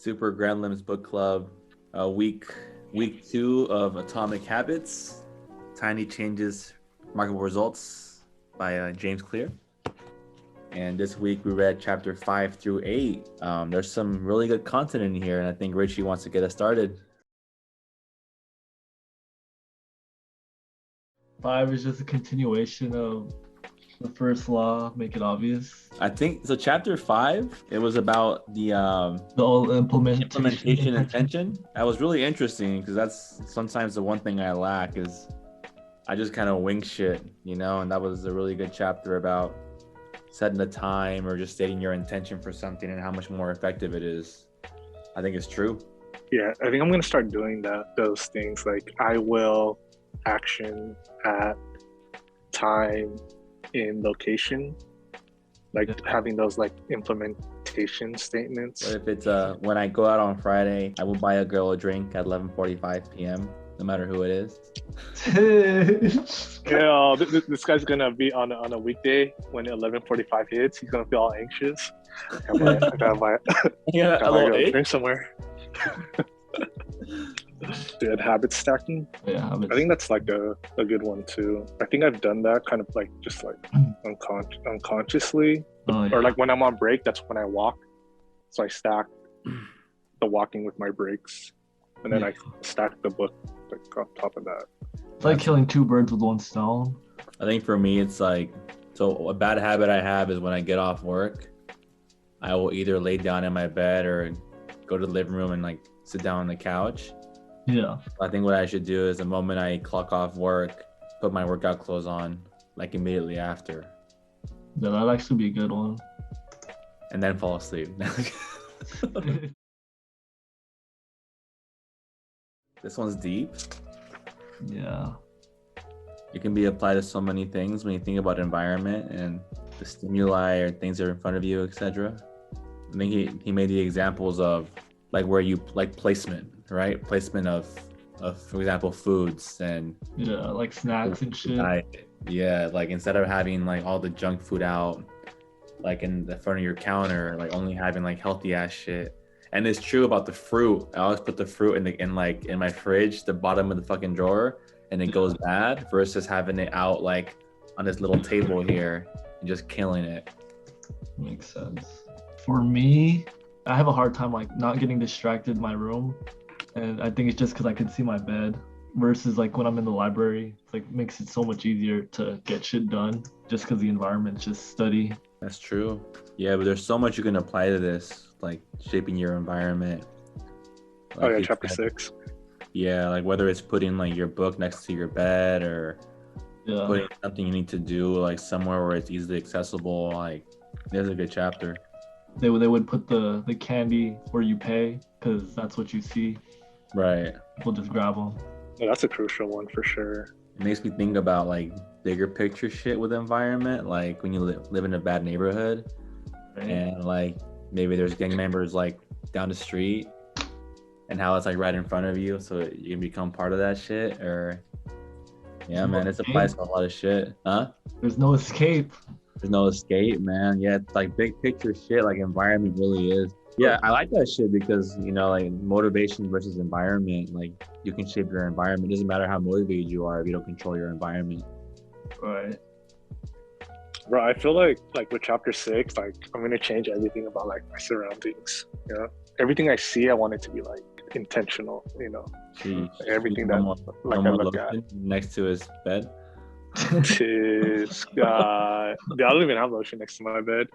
Super Grand Limbs Book Club, week 2 of Atomic Habits, Tiny Changes, Remarkable Results by James Clear. And this week we read chapter 5 through 8. There's some really good content in here, and I think Richie wants to get us started. 5 is just a continuation of the first law, make it obvious. I think so. Chapter 5, it was about the whole implementation intention. That was really interesting because that's sometimes the one thing I lack is I just kind of wing shit, and that was a really good chapter about setting a time or just stating your intention for something and how much more effective it is. I think it's true. Yeah, I think I'm going to start doing those things. Like I will action at time in location, like having those like implementation statements. What if it's when I go out on Friday, I will buy a girl a drink at 11:45 p.m. no matter who it is. This guy's gonna be on a weekday when 11:45 hits. He's gonna feel all anxious. I gotta buy a drink somewhere. Dude, habit stacking. Yeah, I think that's like a good one too. I think I've done that kind of like just like unconsciously, or like when I'm on break, that's when I walk. So I stack the walking with my breaks, and then I stack the book like on top of that. It's like killing two birds with one stone. I think for me, it's like, so a bad habit I have is when I get off work, I will either lay down in my bed or go to the living room and like sit down on the couch. Yeah. I think what I should do is the moment I clock off work, put my workout clothes on, like immediately after. Yeah, that'd actually be a good one. And then fall asleep. This one's deep. Yeah. It can be applied to so many things when you think about environment and the stimuli or things that are in front of you, etc. I think he made the examples of like where you like placement, right? Placement of for example, foods and like snacks and shit. Like instead of having like all the junk food out like in the front of your counter, like only having like healthy ass shit. And it's true about the fruit. I always put the fruit in my fridge, the bottom of the fucking drawer, and it goes bad versus having it out like on this little table here and just killing it. Makes sense. For me, I have a hard time like not getting distracted in my room, and I think it's just because I can see my bed versus like when I'm in the library. It's like makes it so much easier to get shit done just because the environment's just study. That's true. Yeah, but there's so much you can apply to this, like shaping your environment. Like chapter 6. Yeah, like whether it's putting like your book next to your bed or putting something you need to do like somewhere where it's easily accessible. Like, there's a good chapter. They would put the candy where you pay because that's what you see. Right. People just grab them. Yeah, that's a crucial one for sure. It makes me think about like bigger picture shit with the environment, like when you live in a bad neighborhood, right? And like maybe there's gang members like down the street and how it's like right in front of you, so you can become part of that shit. Or man, this applies to a lot of shit. There's no escape. There's no escape, man. Yeah, it's like big picture shit, like environment really is. Yeah, I like that shit because, like motivation versus environment, like you can shape your environment. It doesn't matter how motivated you are if you don't control your environment. Right. Bro, I feel like with chapter 6, like I'm going to change everything about like my surroundings. Everything I see, I want it to be like intentional, Jeez. Everything that like I look at. Next to his bed. This guy. Dude, I don't even have lotion next to my bed.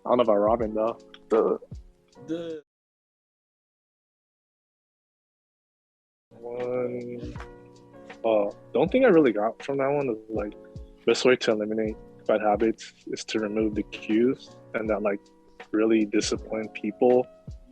I don't know about Robin though. The one thing I really got from that one is like best way to eliminate bad habits is to remove the cues, and that like really disciplined people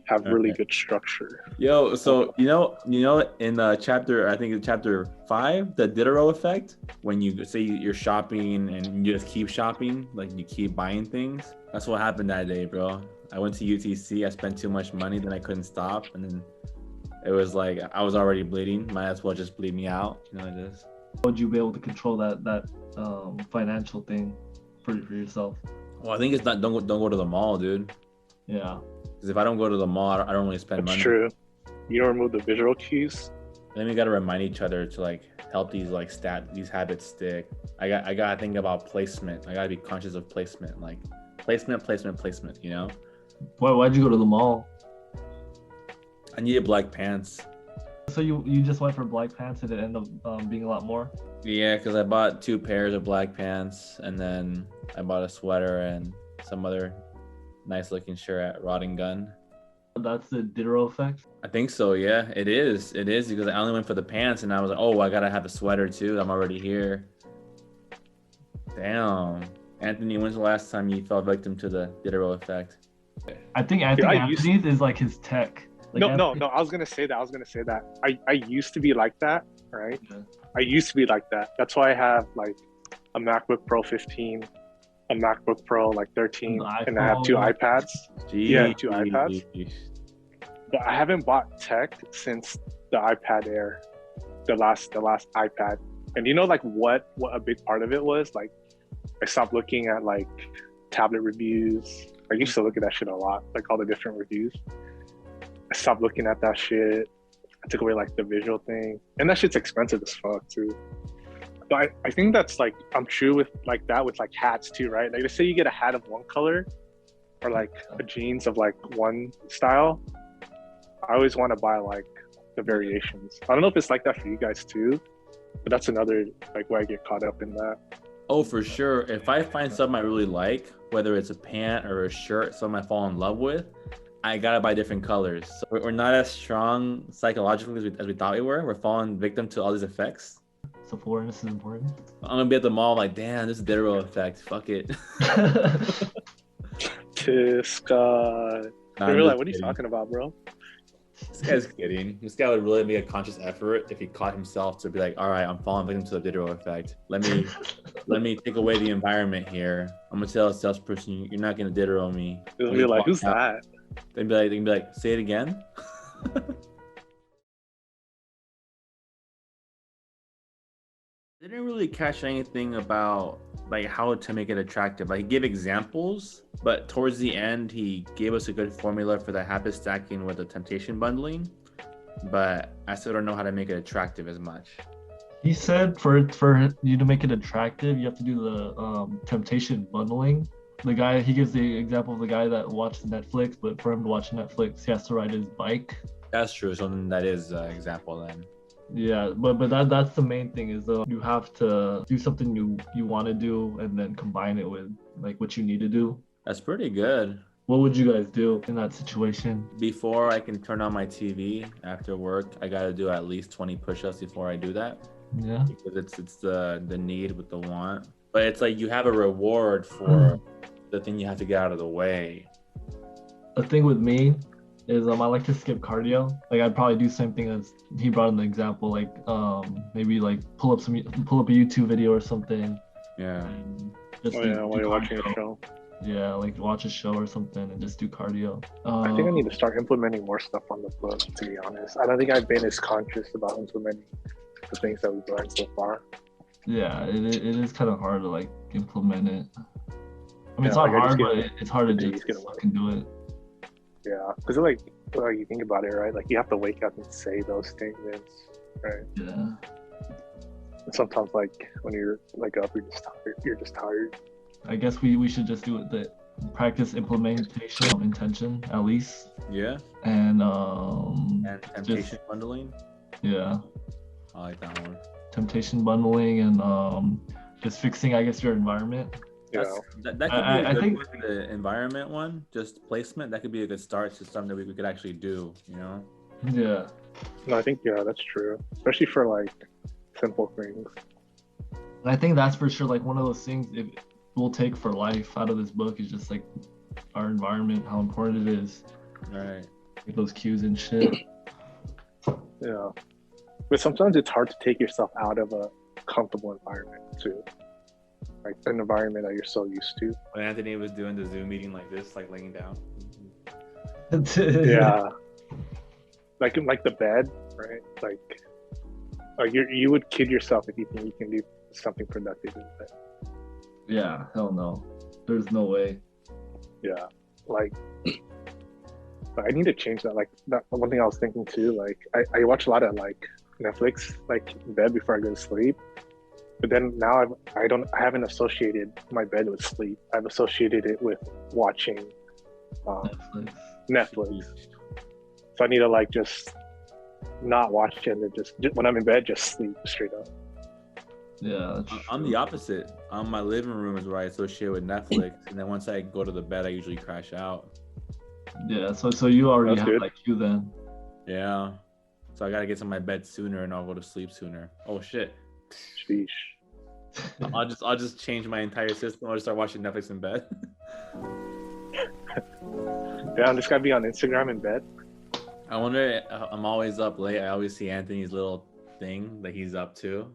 have really good structure. Yo, so in chapter, I think in chapter 5, the Diderot effect, when you say you're shopping and you just keep shopping, like you keep buying things. That's what happened that day, bro. I went to UTC, I spent too much money, then I couldn't stop, and then it was like I was already bleeding. Might as well just bleed me out, just. Would you be able to control that financial thing for yourself? Well, I think it's not. Don't go to the mall, dude. Yeah. Because if I don't go to the mall, I don't really spend That's money. true. You don't remove the visual cues. Then we gotta remind each other to like help these like these habits stick. I gotta think about placement. I gotta be conscious of placement, like placement. You know. Why'd you go to the mall? I needed black pants. So you just went for black pants and it ended up being a lot more? Yeah, because I bought 2 pairs of black pants and then I bought a sweater and some other nice looking shirt at Rod and Gun. That's the Diderot effect? I think so, yeah. It is because I only went for the pants and I was like, oh, I gotta have a sweater too. I'm already here. Damn. Anthony, when's the last time you fell victim to the Diderot effect? I think Anthony's is like his tech. Like No. I was gonna say that. I used to be like that, right? Yeah. I used to be like that. That's why I have like a MacBook Pro 15, a MacBook Pro like 13, and I have 2 iPads. Jeez. Yeah, 2 iPads. But I haven't bought tech since the iPad Air, the last iPad. And you know like what a big part of it was? Like I stopped looking at like tablet reviews. I used to look at that shit a lot, like all the different reviews. I stopped looking at that shit. I took away like the visual thing, and that shit's expensive as fuck too. But I think that's like I'm true with like that with like hats too, right? Like let's say you get a hat of one color, or like a jeans of like one style. I always want to buy like the variations. I don't know if it's like that for you guys too, but that's another like where I get caught up in that. Oh, for sure. If I find something I really like, whether it's a pant or a shirt, something I fall in love with, I gotta buy different colors. So we're not as strong psychologically as we thought we were. We're falling victim to all these effects. Self-awareness is important. I'm gonna be at the mall like, damn, this is Diderot effect. Fuck it. This guy. They were like, what are you talking about, bro? This guy's kidding. This guy would really make a conscious effort if he caught himself to be like, all right, I'm falling victim to the Diderot effect. Let me take away the environment here. I'm gonna tell a salesperson, you're not gonna Diderot me. They'll be like, who's that? They can be like, say it again. Didn't really catch anything about like how to make it attractive. Like he gave examples, but towards the end he gave us a good formula for the habit stacking with the temptation bundling. But I still don't know how to make it attractive as much. He said for you to make it attractive, you have to do the temptation bundling. The guy, he gives the example of the guy that watched Netflix, but for him to watch Netflix, he has to ride his bike. That's true. So then that is an example then. Yeah, but that's the main thing is you have to do something you want to do and then combine it with like what you need to do. That's pretty good. What would you guys do in that situation? Before I can turn on my TV after work, I got to do at least 20 push-ups before I do that. Yeah. Because it's the need with the want. But it's like you have a reward for the thing you have to get out of the way. The thing with me is I like to skip cardio. Like I'd probably do the same thing as he brought in the example, like maybe like pull up a YouTube video or something. Yeah. Just while you're watching a show. Yeah, like watch a show or something and just do cardio. I think I need to start implementing more stuff on the book, to be honest. I don't think I've been as conscious about implementing the things that we've learned so far. Yeah, it is kind of hard to like implement it. I mean, it's like, not hard, but it's hard to just fucking do it. Yeah, because like you think about it, right? Like you have to wake up and say those statements, right? Yeah. And sometimes, like when you're like up, you're just tired. I guess we should just do it. The practice implementation of intention at least. Yeah. And temptation bundling. Yeah. I like that one. Temptation bundling and just fixing, I guess, your environment. Yeah. That could be I think the environment one, just placement. That could be a good start to something that we could actually do. You know. Yeah. No, I think that's true, especially for like simple things. I think that's for sure like one of those things we'll take for life out of this book is just like our environment, how important it is. Right. Like those cues and shit. Yeah. But sometimes it's hard to take yourself out of a comfortable environment too. Like an environment that you're so used to. When Anthony was doing the Zoom meeting like this, like laying down. Yeah. Like the bed, right? Like you would kid yourself if you think you can do something productive in bed. Yeah, hell no. There's no way. Yeah. Like But I need to change that. Like that one thing I was thinking too. Like I watch a lot of like Netflix like in bed before I go to sleep. But then now I haven't associated my bed with sleep. I've associated it with watching Netflix. So I need to like just not watch it and then just when I'm in bed, just sleep straight up. Yeah, I'm the opposite. My living room is where I associate with Netflix, and then once I go to the bed, I usually crash out. Yeah, so you already That's have good. like you then. Yeah. So I gotta get to my bed sooner, and I'll go to sleep sooner. Oh shit. Sheesh. I'll just change my entire system. I'll just start watching Netflix in bed. Yeah, I'm just gonna be on Instagram in bed. I wonder. I'm always up late. I always see Anthony's little thing that he's up to.